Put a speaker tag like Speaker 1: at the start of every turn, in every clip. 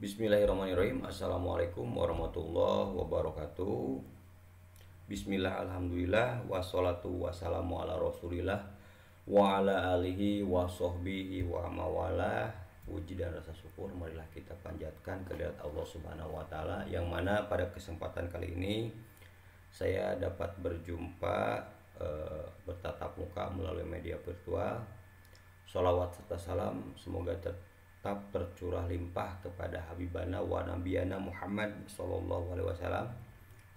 Speaker 1: Bismillahirrahmanirrahim. Assalamualaikum warahmatullahi wabarakatuh. Bismillah, alhamdulillah, wassalatu wassalamu ala rasulillah wa ala alihi wa sahbihi wa mawalah. Puji dan rasa syukur marilah kita panjatkan kehadirat Allah Subhanahu wa taala, yang mana pada kesempatan kali ini saya dapat berjumpa bertatap muka melalui media virtual. Sholawat serta salam semoga tetap tercurah limpah kepada Habibana wa Nabiyana Muhammad Sallallahu Alaihi Wasallam,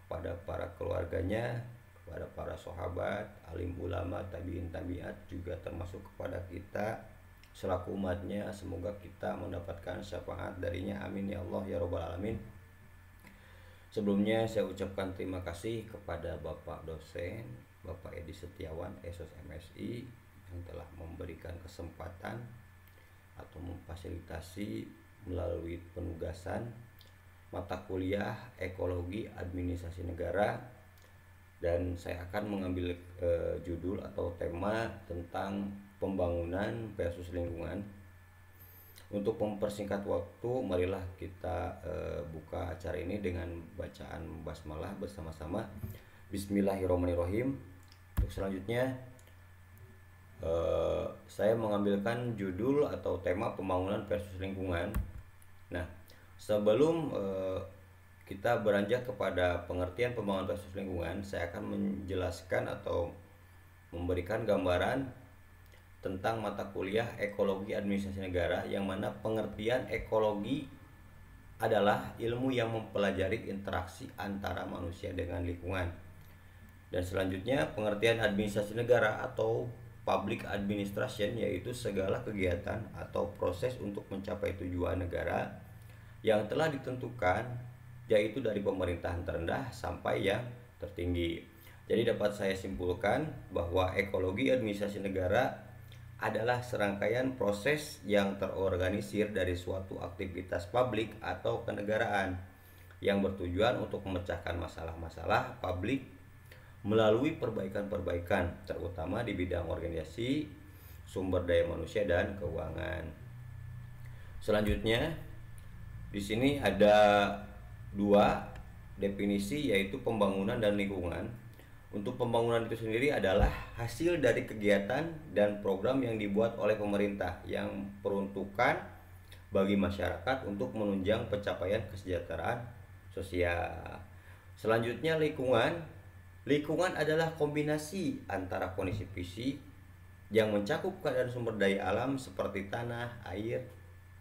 Speaker 1: kepada para keluarganya, kepada para sahabat, alim ulama, tabiin tabiat, juga termasuk kepada kita selaku umatnya. Semoga kita mendapatkan syafaat darinya, amin ya Allah ya Rabbal Alamin. Sebelumnya saya ucapkan terima kasih kepada Bapak dosen, Bapak Edi Setiawan, SOS MSI, yang telah memberikan kesempatan atau memfasilitasi melalui penugasan mata kuliah Ekologi Administrasi Negara, dan saya akan mengambil judul atau tema tentang pembangunan versus lingkungan. Untuk mempersingkat waktu, marilah kita buka acara ini dengan bacaan basmalah bersama-sama. Bismillahirrahmanirrahim. Untuk selanjutnya saya mengambilkan judul atau tema pembangunan versus lingkungan. Nah, sebelum kita beranjak kepada pengertian pembangunan versus lingkungan, saya akan menjelaskan atau memberikan gambaran tentang mata kuliah Ekologi Administrasi Negara, yang mana pengertian ekologi adalah ilmu yang mempelajari interaksi antara manusia dengan lingkungan. Dan selanjutnya pengertian administrasi negara atau public administration, yaitu segala kegiatan atau proses untuk mencapai tujuan negara yang telah ditentukan, yaitu dari pemerintahan terendah sampai yang tertinggi. Jadi dapat saya simpulkan bahwa ekologi administrasi negara adalah serangkaian proses yang terorganisir dari suatu aktivitas publik atau kenegaraan yang bertujuan untuk memecahkan masalah-masalah publik melalui perbaikan-perbaikan, terutama di bidang organisasi, sumber daya manusia, dan keuangan. Selanjutnya, di sini ada dua definisi, yaitu pembangunan dan lingkungan. Untuk pembangunan itu sendiri adalah hasil dari kegiatan dan program yang dibuat oleh pemerintah yang peruntukan bagi masyarakat untuk menunjang pencapaian kesejahteraan sosial. Selanjutnya lingkungan. Lingkungan adalah kombinasi antara kondisi fisik yang mencakup keadaan sumber daya alam seperti tanah, air,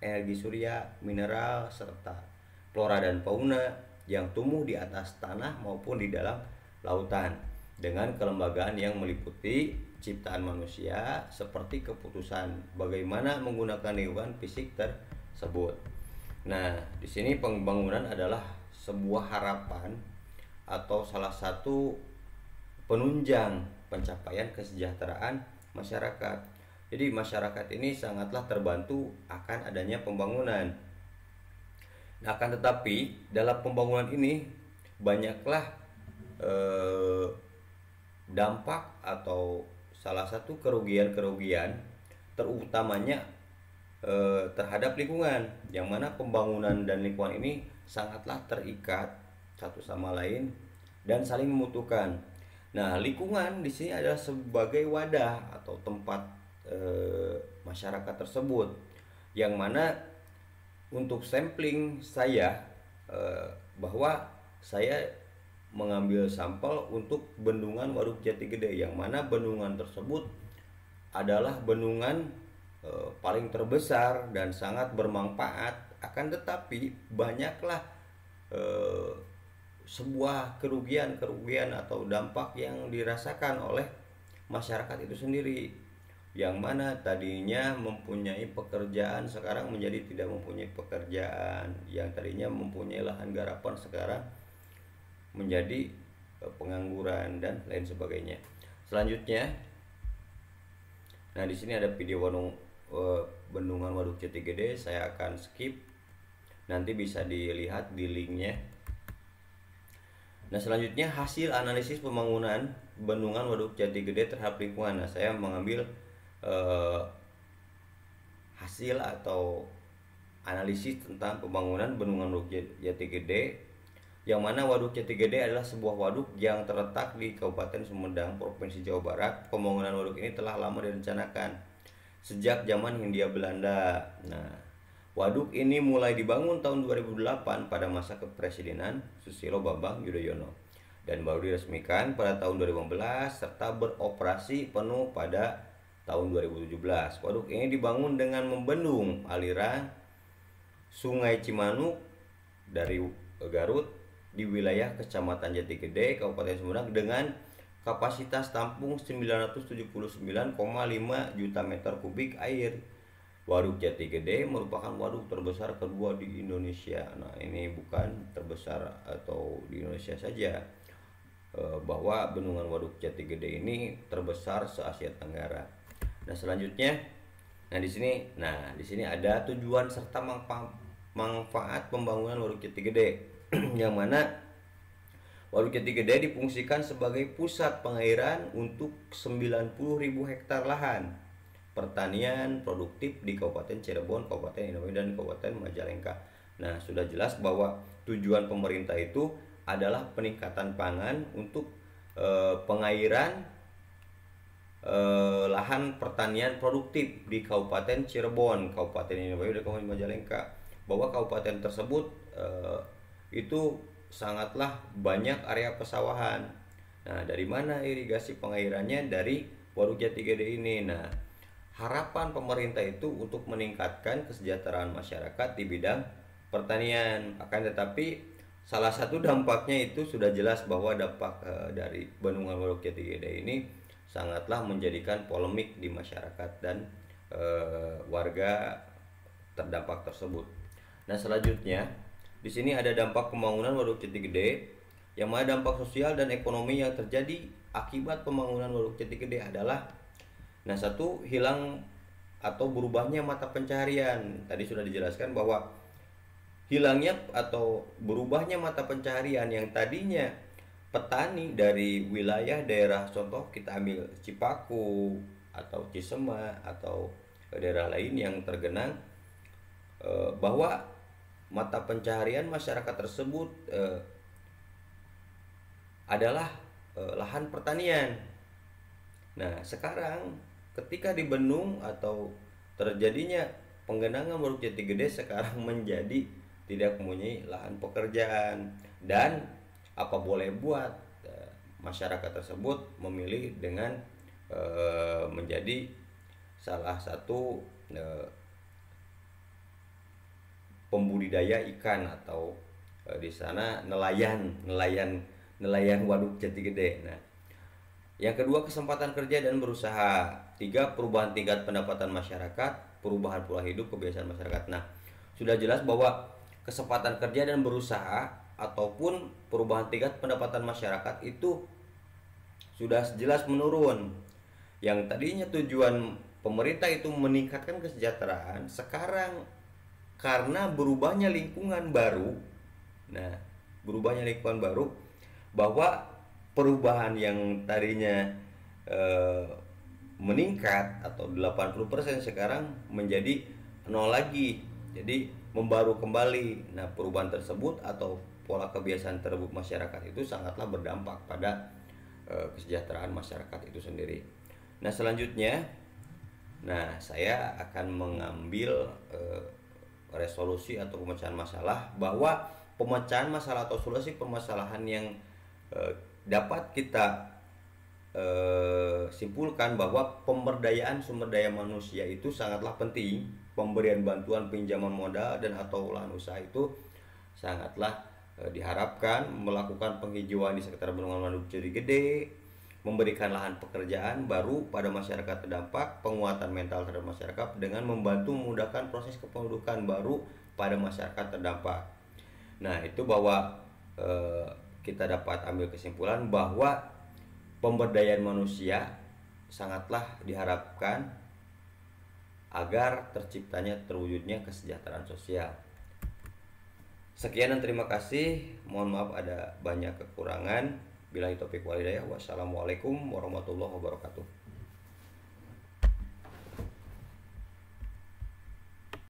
Speaker 1: energi surya, mineral, serta flora dan fauna yang tumbuh di atas tanah maupun di dalam lautan, dengan kelembagaan yang meliputi ciptaan manusia seperti keputusan bagaimana menggunakan lingkungan fisik tersebut. Nah, di sini pembangunan adalah sebuah harapan atau salah satu penunjang pencapaian kesejahteraan masyarakat. Jadi masyarakat ini sangatlah terbantu akan adanya pembangunan. Nah, akan tetapi dalam pembangunan ini banyaklah dampak atau salah satu kerugian-kerugian, terutamanya terhadap lingkungan, yang mana pembangunan dan lingkungan ini sangatlah terikat satu sama lain dan saling membutuhkan. Nah, lingkungan di sini adalah sebagai wadah atau tempat masyarakat tersebut, yang mana untuk sampling saya bahwa saya mengambil sampel untuk bendungan Waduk Jati Gede, yang mana bendungan tersebut adalah bendungan paling terbesar dan sangat bermanfaat. Akan tetapi banyaklah sebuah kerugian atau dampak yang dirasakan oleh masyarakat itu sendiri, yang mana tadinya mempunyai pekerjaan sekarang menjadi tidak mempunyai pekerjaan, yang tadinya mempunyai lahan garapan sekarang menjadi pengangguran dan lain sebagainya. Selanjutnya, nah di sini ada video bendungan Waduk Jati Gede, saya akan skip, nanti bisa dilihat di linknya. Nah, selanjutnya hasil analisis pembangunan bendungan Waduk Jati Gede terhadap lingkungan. Nah, saya mengambil hasil atau analisis tentang pembangunan bendungan Waduk Jati Gede, yang mana Waduk Jati Gede adalah sebuah waduk yang terletak di Kabupaten Sumedang, Provinsi Jawa Barat. Pembangunan waduk ini telah lama direncanakan sejak zaman Hindia Belanda. Nah, waduk ini mulai dibangun tahun 2008 pada masa kepresidenan Susilo Bambang Yudhoyono dan baru diresmikan pada tahun 2015 serta beroperasi penuh pada tahun 2017. Waduk ini dibangun dengan membendung aliran Sungai Cimanuk dari Garut di wilayah Kecamatan Jati Gede, Kabupaten Sumedang dengan kapasitas tampung 979,5 juta meter kubik air. Waduk Jati Gede merupakan waduk terbesar kedua di Indonesia. Nah, ini bukan terbesar atau di Indonesia saja, bahwa bendungan Waduk Jati Gede ini terbesar se-Asia Tenggara. Nah, selanjutnya, di sini ada tujuan serta manfaat pembangunan Waduk Jati Gede, yang mana Waduk Jati Gede difungsikan sebagai pusat pengairan untuk 90.000 hektar lahan pertanian produktif di Kabupaten Cirebon, Kabupaten Indramayu, dan Kabupaten Majalengka. Nah, sudah jelas bahwa tujuan pemerintah itu adalah peningkatan pangan untuk pengairan lahan pertanian produktif di Kabupaten Cirebon, Kabupaten Indramayu, dan Kabupaten Majalengka. Bahwa kabupaten tersebut itu sangatlah banyak area pesawahan. Nah, dari mana irigasi pengairannya? Dari Waduk Jati Gede ini. Nah, harapan pemerintah itu untuk meningkatkan kesejahteraan masyarakat di bidang pertanian. Akan tetapi salah satu dampaknya itu sudah jelas bahwa dampak dari bendungan Waduk Jati Gede ini sangatlah menjadikan polemik di masyarakat dan warga terdampak tersebut. Nah, selanjutnya di sini ada dampak pembangunan Waduk Jati Gede, yang mana dampak sosial dan ekonomi yang terjadi akibat pembangunan Waduk Jati Gede adalah, satu, hilang atau berubahnya mata pencaharian. Tadi sudah dijelaskan bahwa hilangnya atau berubahnya mata pencaharian yang tadinya petani dari wilayah daerah, contoh kita ambil Cipaku atau Cisema atau daerah lain yang tergenang, bahwa mata pencaharian masyarakat tersebut adalah lahan pertanian. Nah, sekarang ketika dibendung atau terjadinya penggenangan Waduk Jati Gede, sekarang menjadi tidak mempunyai lahan pekerjaan, dan apa boleh buat, masyarakat tersebut memilih dengan menjadi salah satu pembudidaya ikan atau di sana nelayan Waduk Jati Gede. Nah, yang kedua, kesempatan kerja dan berusaha. 3, perubahan tingkat pendapatan masyarakat, perubahan pola hidup, kebiasaan masyarakat. Nah, sudah jelas bahwa kesempatan kerja dan berusaha ataupun perubahan tingkat pendapatan masyarakat itu sudah jelas menurun. Yang tadinya tujuan pemerintah itu meningkatkan kesejahteraan, sekarang karena berubahnya lingkungan baru, bahwa perubahan yang tadinya meningkat atau 80% sekarang menjadi 0 lagi. Jadi membaru kembali. Nah, perubahan tersebut atau pola kebiasaan tersebut masyarakat itu sangatlah berdampak pada kesejahteraan masyarakat itu sendiri. Nah, selanjutnya, saya akan mengambil resolusi atau pemecahan masalah, bahwa pemecahan masalah atau solusi permasalahan yang dapat kita simpulkan bahwa pemberdayaan sumber daya manusia itu sangatlah penting. Pemberian bantuan pinjaman modal dan atau lahan usaha itu sangatlah diharapkan, melakukan penghijauan di sekitar bendungan Waduk Jati Gede, memberikan lahan pekerjaan baru pada masyarakat terdampak, penguatan mental terhadap masyarakat dengan membantu memudahkan proses kependudukan baru pada masyarakat terdampak. Nah, itu bahwa kita dapat ambil kesimpulan bahwa pemberdayaan manusia sangatlah diharapkan agar terwujudnya kesejahteraan sosial. Sekian dan terima kasih. Mohon maaf ada banyak kekurangan. Billahi taufiq wal hidayah. Wassalamualaikum warahmatullahi wabarakatuh.